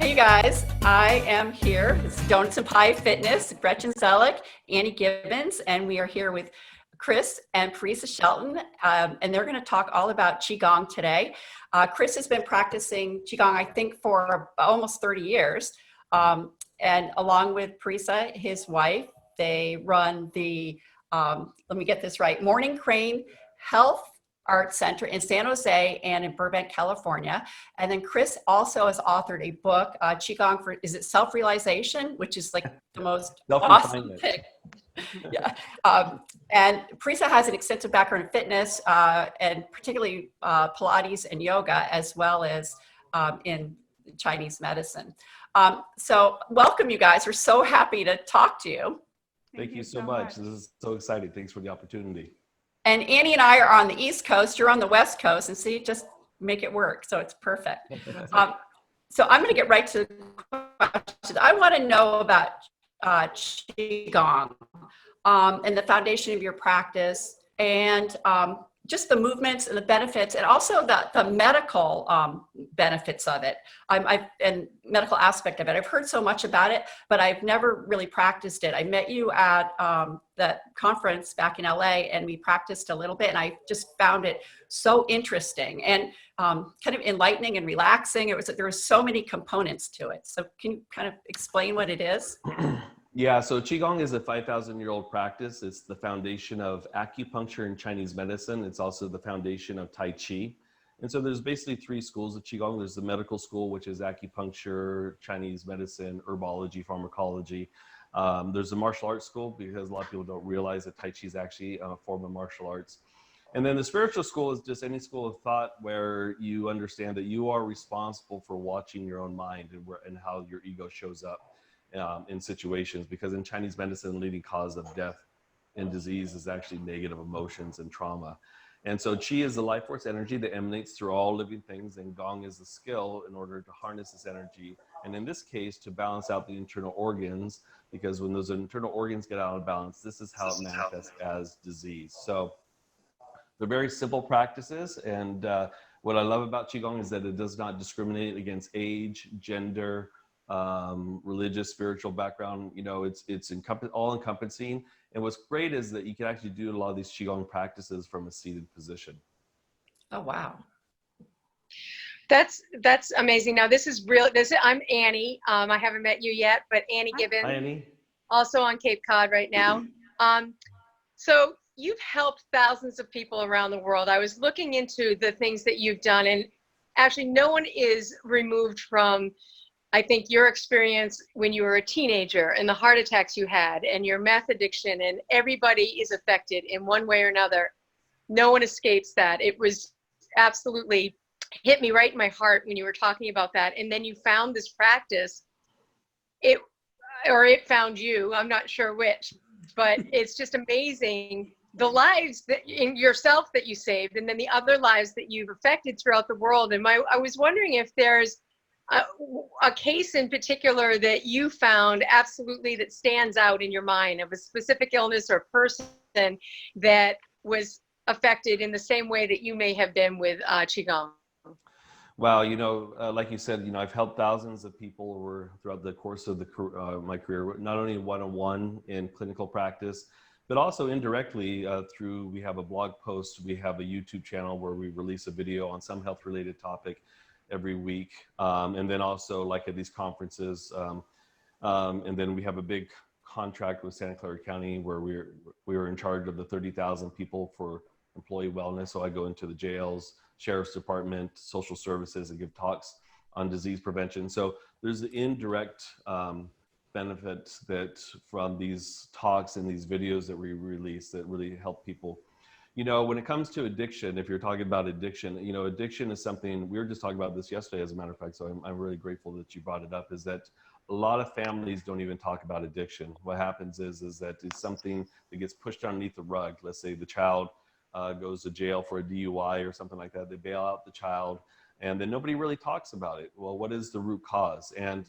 Hey guys, I am here. It's Donuts and Pie Fitness, Gretchen Zellick, Annie Gibbons, and we are here with Chris and Parisa Shelton, and they're going to talk all about QiGong today. Chris has been practicing QiGong, I think, for almost 30 years, and along with Parisa, his wife, they run the, let me get this right, Morning Crane Health Art Center in San Jose and in Burbank, California. And then Chris also has authored a book, QiGong for, is it self-realization, which is like the most awesome thing. Yeah. And Parisa has an extensive background in fitness and particularly Pilates and yoga, as well as in Chinese medicine. So welcome, you guys. We're so happy to talk to you. Thank you so much. This is so exciting. Thanks for the opportunity. And Annie and I are on the East Coast. You're on the West Coast, and see, just make it work. So it's perfect. So I'm going to get right to the questions. I want to know about Qigong and the foundation of your practice, and just the movements and the benefits, and also the medical benefits of it, and medical aspect of it. I've heard so much about it, but I've never really practiced it. I met you at that conference back in LA, and we practiced a little bit, and I just found it so interesting and kind of enlightening and relaxing. There were so many components to it. So can you kind of explain what it is? Yeah, so Qigong is a 5,000-year-old practice. It's the foundation of acupuncture in Chinese medicine. It's also the foundation of Tai Chi. And so there's basically three schools of Qigong. There's the medical school, which is acupuncture, Chinese medicine, herbology, pharmacology. There's the martial arts school, because a lot of people don't realize that Tai Chi is actually a form of martial arts. And then the spiritual school is just any school of thought where you understand that you are responsible for watching your own mind and how your ego shows up in situations, because in Chinese medicine, the leading cause of death and disease is actually negative emotions and trauma. And so Qi is the life force energy that emanates through all living things, and Gong is the skill in order to harness this energy. And in this case, to balance out the internal organs, because when those internal organs get out of balance, this is how it manifests as disease. So they're very simple practices. And what I love about Qigong is that it does not discriminate against age, gender, religious, spiritual background. You know, it's all encompassing. And what's great is that you can actually do a lot of these Qigong practices from a seated position. Oh, wow. That's amazing. Now I'm Annie. I haven't met you yet, but Annie Gibbons. Hi, Annie. Also on Cape Cod right now. So you've helped thousands of people around the world. I was looking into the things that you've done, and actually no one is removed from, I think, your experience when you were a teenager and the heart attacks you had and your meth addiction, and everybody is affected in one way or another. No one escapes that. It was absolutely hit me right in my heart when you were talking about that. And then you found this practice, it found you, I'm not sure which, but it's just amazing the lives that in yourself that you saved, and then the other lives that you've affected throughout the world. And I was wondering if there's a case in particular that you found absolutely that stands out in your mind of a specific illness or person that was affected in the same way that you may have been with Qigong. Wow, you know, like you said, you know, I've helped thousands of people throughout the course of my career, not only one-on-one in clinical practice, but also indirectly we have a blog post, we have a YouTube channel where we release a video on some health-related topic every week, and then also like at these conferences, and then we have a big contract with Santa Clara County where we were in charge of the 30,000 people for employee wellness. So I go into the jails, sheriff's department, social services, and give talks on disease prevention. So there's the indirect benefits that from these talks and these videos that we release that really help people. You know, when it comes to addiction, if you're talking about addiction, you know, addiction is something, we were just talking about this yesterday, as a matter of fact, so I'm really grateful that you brought it up, is that a lot of families don't even talk about addiction. What happens is that it's something that gets pushed underneath the rug. Let's say the child goes to jail for a DUI or something like that. They bail out the child, and then nobody really talks about it. Well, what is the root cause? And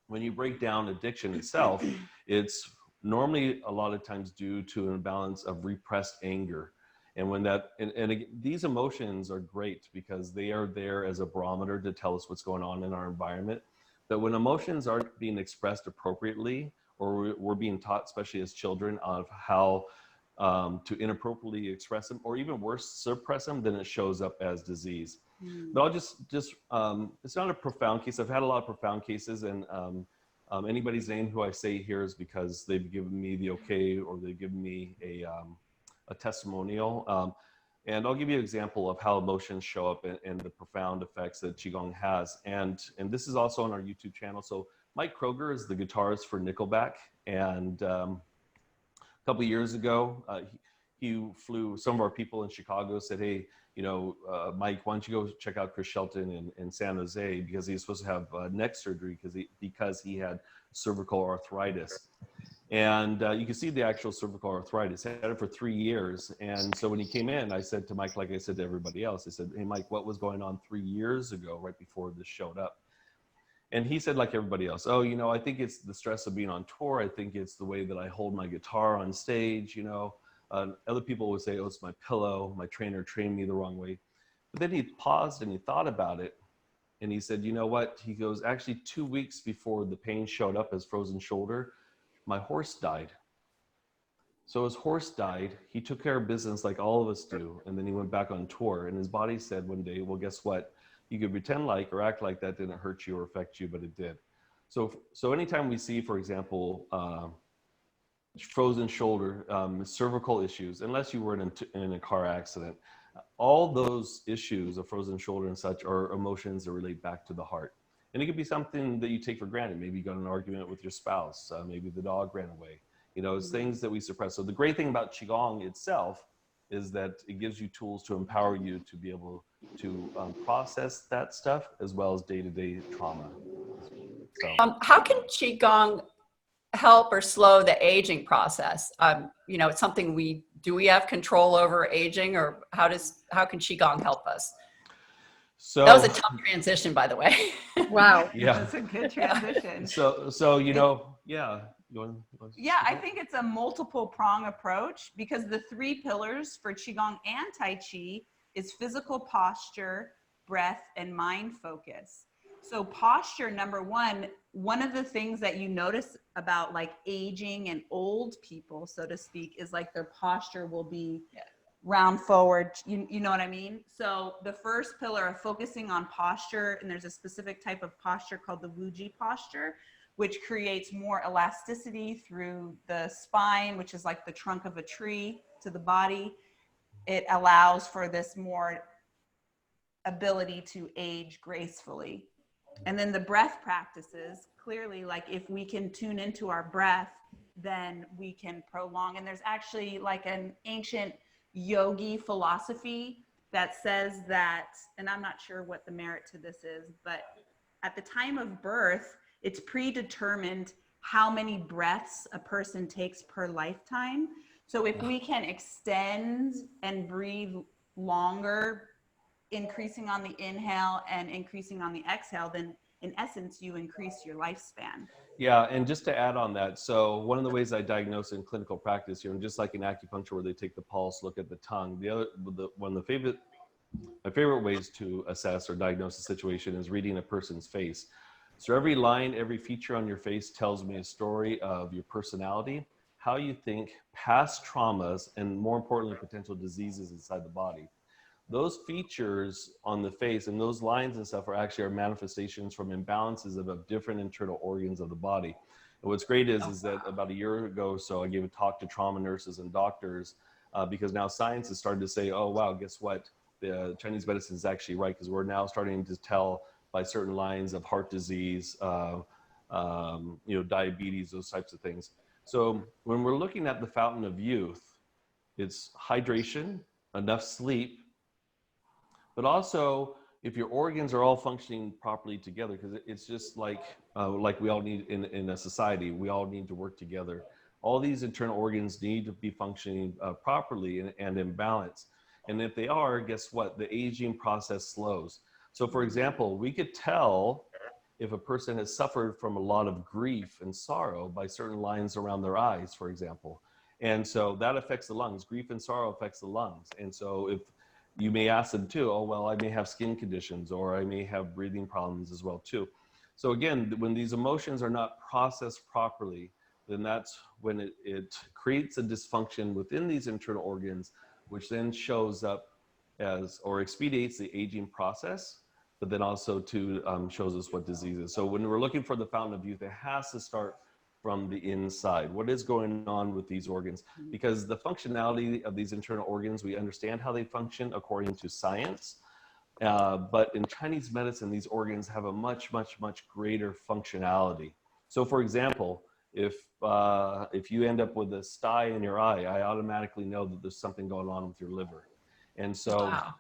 when you break down addiction itself, it's normally a lot of times due to an imbalance of repressed anger. And when that, and these emotions are great because they are there as a barometer to tell us what's going on in our environment. that when emotions aren't being expressed appropriately, or we're being taught, especially as children, of how to inappropriately express them, or even worse, suppress them, then it shows up as disease. But I'll just it's not a profound case. I've had a lot of profound cases, and anybody's name who I say here is because they've given me the okay, or they've given me a testimonial. And I'll give you an example of how emotions show up and the profound effects that Qigong has. And this is also on our YouTube channel. So Mike Kroger is the guitarist for Nickelback. And a couple of years ago, he flew some of our people in Chicago, said, hey, you know, Mike, why don't you go check out Chris Shelton in San Jose, because he's supposed to have neck surgery because he had cervical arthritis. And you can see the actual cervical arthritis. He had it for 3 years. And so when he came in, I said to Mike, like I said to everybody else, I said, hey, Mike, what was going on 3 years ago, right before this showed up? And he said, like everybody else, oh, you know, I think it's the stress of being on tour. I think it's the way that I hold my guitar on stage, you know. Other people would say, oh, it's my pillow. My trainer trained me the wrong way. But then he paused and he thought about it. And he said, you know what? He goes, actually 2 weeks before the pain showed up as frozen shoulder, my horse died. So his horse died. He took care of business like all of us do. And then he went back on tour. And his body said one day, well, guess what? You could pretend like or act like that didn't hurt you or affect you, but it did. So anytime we see, for example, frozen shoulder, cervical issues, unless you were in a car accident, all those issues of frozen shoulder and such are emotions that relate back to the heart. And it could be something that you take for granted. Maybe you got in an argument with your spouse. Maybe the dog ran away. You know, it's things that we suppress. So the great thing about Qigong itself is that it gives you tools to empower you to be able to process that stuff, as well as day-to-day trauma. So. How can Qigong help or slow the aging process? You know, it's something we have control over aging, or how can Qigong help us? So that was a tough transition, by the way. Wow. Yeah. That's a good transition. So you know, yeah. Yeah, I think it's a multiple prong approach, because the 3 pillars for Qigong and Tai Chi is physical posture, breath, and mind focus. So posture, number one of the things that you notice about like aging and old people, so to speak, is like their posture will be round forward. You know what I mean? So the first pillar of focusing on posture, and there's a specific type of posture called the Wuji posture, which creates more elasticity through the spine, which is like the trunk of a tree, to the body. It allows for this more ability to age gracefully. And then the breath practices, clearly, like if we can tune into our breath, then we can prolong. And there's actually like an ancient yogi philosophy that says that, and I'm not sure what the merit to this is, but at the time of birth, it's predetermined how many breaths a person takes per lifetime. So if we can extend and breathe longer, increasing on the inhale and increasing on the exhale, then in essence, you increase your lifespan. Yeah, and just to add on that, so one of the ways I diagnose in clinical practice, you know, just like in acupuncture where they take the pulse, look at the tongue, my favorite ways to assess or diagnose a situation is reading a person's face. So every line, every feature on your face tells me a story of your personality, how you think, past traumas, and more importantly, potential diseases inside the body. Those features on the face and those lines and stuff are actually our manifestations from imbalances of different internal organs of the body. And what's great is that about a year ago or so, I gave a talk to trauma nurses and doctors because now science has started to say, oh, wow, guess what? The Chinese medicine is actually right, because we're now starting to tell by certain lines of heart disease, you know, diabetes, those types of things. So when we're looking at the fountain of youth, it's hydration, enough sleep, but also if your organs are all functioning properly together, because it's just like we all need in a society, we all need to work together. All these internal organs need to be functioning properly and in balance. And if they are, guess what? The aging process slows. So for example, we could tell if a person has suffered from a lot of grief and sorrow by certain lines around their eyes, for example. And so that affects the lungs. Grief and sorrow affects the lungs. And so if you may ask them too, oh, well, I may have skin conditions or I may have breathing problems as well too. So again, when these emotions are not processed properly, then that's when it creates a dysfunction within these internal organs, which then shows up as, or expedites the aging process, but then also shows us what diseases. So when we're looking for the fountain of youth, it has to start from the inside. What is going on with these organs? Because the functionality of these internal organs, we understand how they function according to science. But in Chinese medicine, these organs have a much, much, much greater functionality. So for example, if you end up with a sty in your eye, I automatically know that there's something going on with your liver. And so, Wow.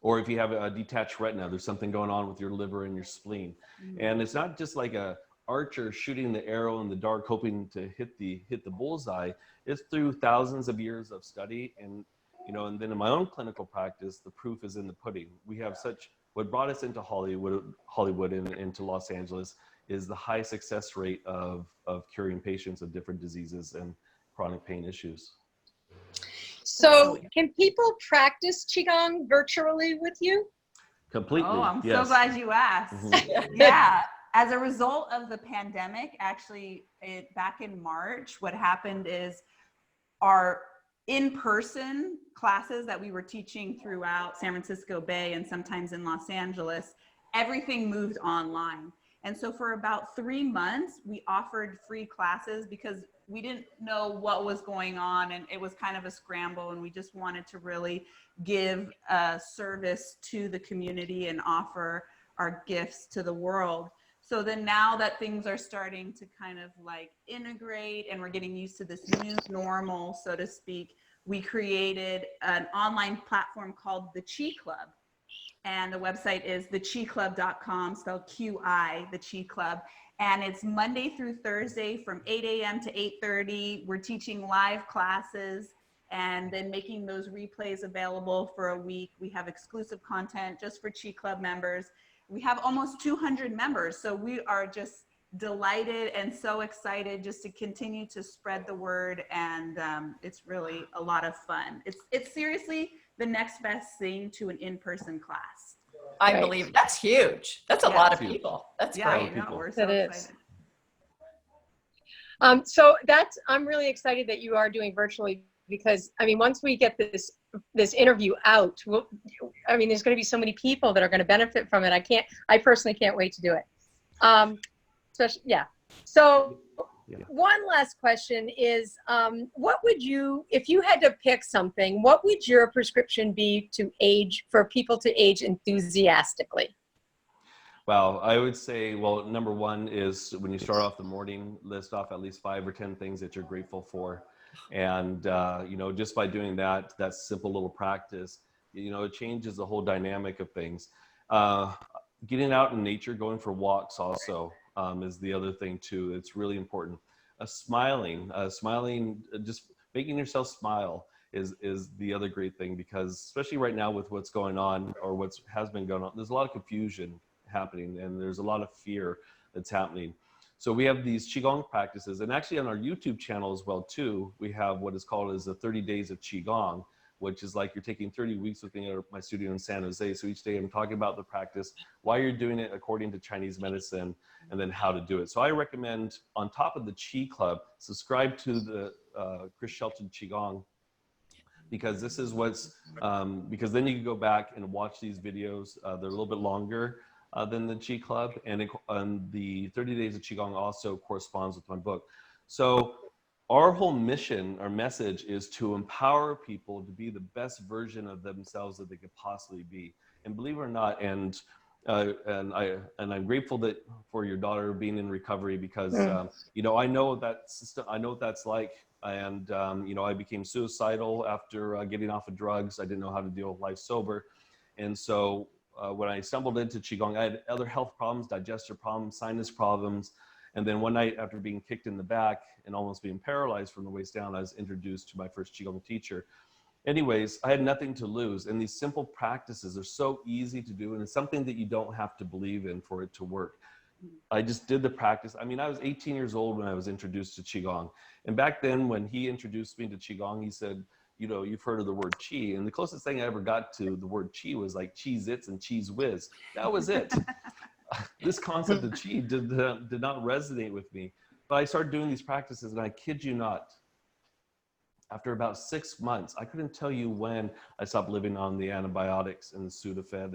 or if you have a detached retina, there's something going on with your liver and your spleen. And it's not just like a archer shooting the arrow in the dark, hoping to hit the bullseye. It's through thousands of years of study. And, you know, and then in my own clinical practice, the proof is in the pudding. We have what brought us into Hollywood and into Los Angeles is the high success rate of curing patients of different diseases and chronic pain issues. So can people practice Qigong virtually with you? Completely. Oh, I'm yes. so glad you asked. Mm-hmm. Yeah. As a result of the pandemic, actually, back in March, what happened is our in-person classes that we were teaching throughout San Francisco Bay and sometimes in Los Angeles, everything moved online. And so for about 3 months, we offered free classes because we didn't know what was going on, and it was kind of a scramble, and we just wanted to really give a service to the community and offer our gifts to the world. So then now that things are starting to kind of like integrate and we're getting used to this new normal, so to speak, we created an online platform called the Chi Club. And the website is theqiclub.com, spelled QI, the Chi Club. And it's Monday through Thursday from 8 a.m. to 8:30. We're teaching live classes and then making those replays available for a week. We have exclusive content just for Chi Club members. We have almost 200 members. So we are just delighted and so excited just to continue to spread the word. And it's really a lot of fun. It's seriously the next best thing to an in-person class. I believe that's huge. That's a lot of huge. people. That's Yeah, great. no, we're so That is. excited. So I'm really excited that you are doing virtually, because I mean, once we get this interview out, I mean, there's going to be so many people that are going to benefit from it. I personally can't wait to do it. Especially, yeah. So one last question is, what would you, if you had to pick something, what would your prescription be for people to age enthusiastically? Well, I would say, well, number one is when you start off the morning, list off at least 5 or 10 things that you're grateful for. And, you know, just by doing that simple little practice, you know, it changes the whole dynamic of things. Getting out in nature, going for walks also is the other thing too. It's really important. Smiling, just making yourself smile is the other great thing, because especially right now with what's going on or what has been going on, there's a lot of confusion happening and there's a lot of fear that's happening. So we have these Qigong practices, and actually on our YouTube channel as well too, we have what is called as the 30 Days of Qi Gong, which is like you're taking 30 weeks with me at my studio in San Jose. So each day I'm talking about the practice, why you're doing it according to Chinese medicine, and then how to do it. So I recommend, on top of the Chi Club, subscribe to the Chris Shelton QiGong, because this is because then you can go back and watch these videos. They're a little bit longer than the Chi Club, and the 30 Days of Qigong also corresponds with my book. So our whole mission, our message is to empower people to be the best version of themselves that they could possibly be. And believe it or not, and I'm grateful for your daughter being in recovery, because you know, I know that system, I know what that's like. And you know, I became suicidal after getting off of drugs. I didn't know how to deal with life sober, and so when I stumbled into Qigong, I had other health problems, digestive problems, sinus problems. And then one night, after being kicked in the back and almost being paralyzed from the waist down, I was introduced to my first Qigong teacher. Anyways, I had nothing to lose. And these simple practices are so easy to do. And it's something that you don't have to believe in for it to work. I just did the practice. I mean, I was 18 years old when I was introduced to Qigong. And back then, when he introduced me to Qigong, he said, you know, you've heard of the word Qi. And the closest thing I ever got to the word Qi was like Cheez-Its and Cheese Whiz. That was it. this concept of Qi did not resonate with me. But I started doing these practices, and I kid you not, after about 6 months, I couldn't tell you when I stopped living on the antibiotics and the Sudafed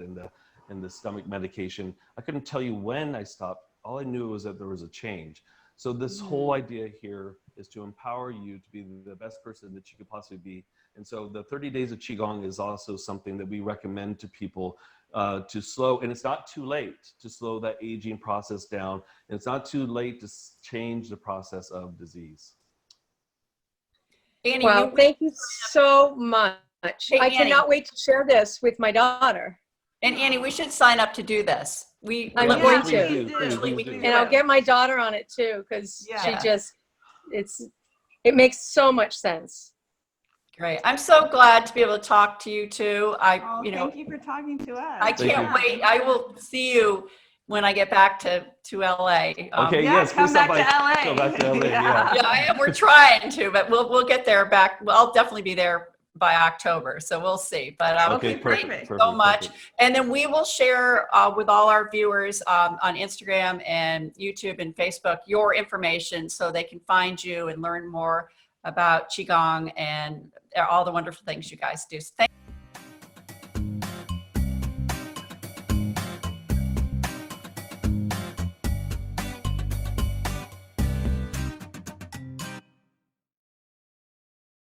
and the stomach medication. I couldn't tell you when I stopped. All I knew was that there was a change. So this whole idea here is to empower you to be the best person that you could possibly be. And so the 30 days of Qigong is also something that we recommend to people to slow, and it's not too late to slow that aging process down. And it's not too late to change the process of disease. Annie, Wow, thank you so much. Hey, I Annie. cannot wait to share this with my daughter. And Annie, we should sign up to do this. I'm Yeah, going please to. do, please We do. can And I'll get my daughter on it too, because Yeah. she just, it makes so much sense. Great. I'm so glad to be able to talk to you too. Oh, You know, thank you for talking to us. I Thank can't you. wait. I will see you when I get back to LA. Okay, Yeah, yes, come please back stop to by. LA. Go back to LA, Yeah. Yeah, we're trying to, but we'll get there back. Well, I'll definitely be there by October, so we'll see. But Okay, perfect. thank you perfect, so much. perfect. And then we will share with all our viewers on Instagram and YouTube and Facebook your information so they can find you and learn more about Qigong and all the wonderful things you guys do. So thank